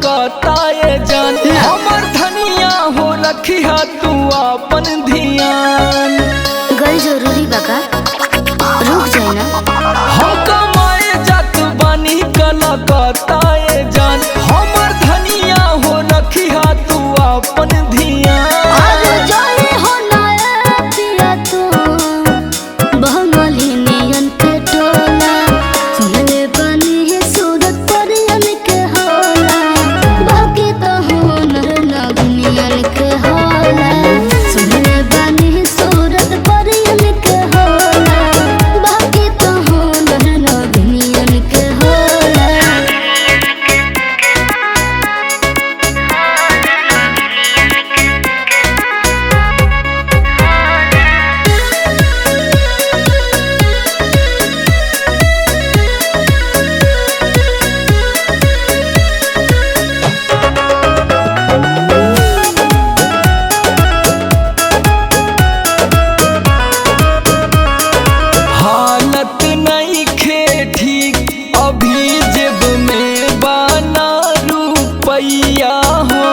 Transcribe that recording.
कताए जान हमर धनिया हो रखिया तू अपन ध्यान। गल जरूरी बका रुक जाए ना। हम कमाए जात बानी कला कताए जान हमर धनिया हो रखिया तू अपन ध्यान। अरे जाए हो ना पिया तू बंगाली नियन के टोला सुनले बनी है सूरत परियन के होला बाकी तो हो ना दुनियन के होला सुनले बनी है सूरत परियन के होला बाकी तो हो ना दुनियन के होला। हालत नहीं खे ठीक अभी जेब में बना रुपैया हो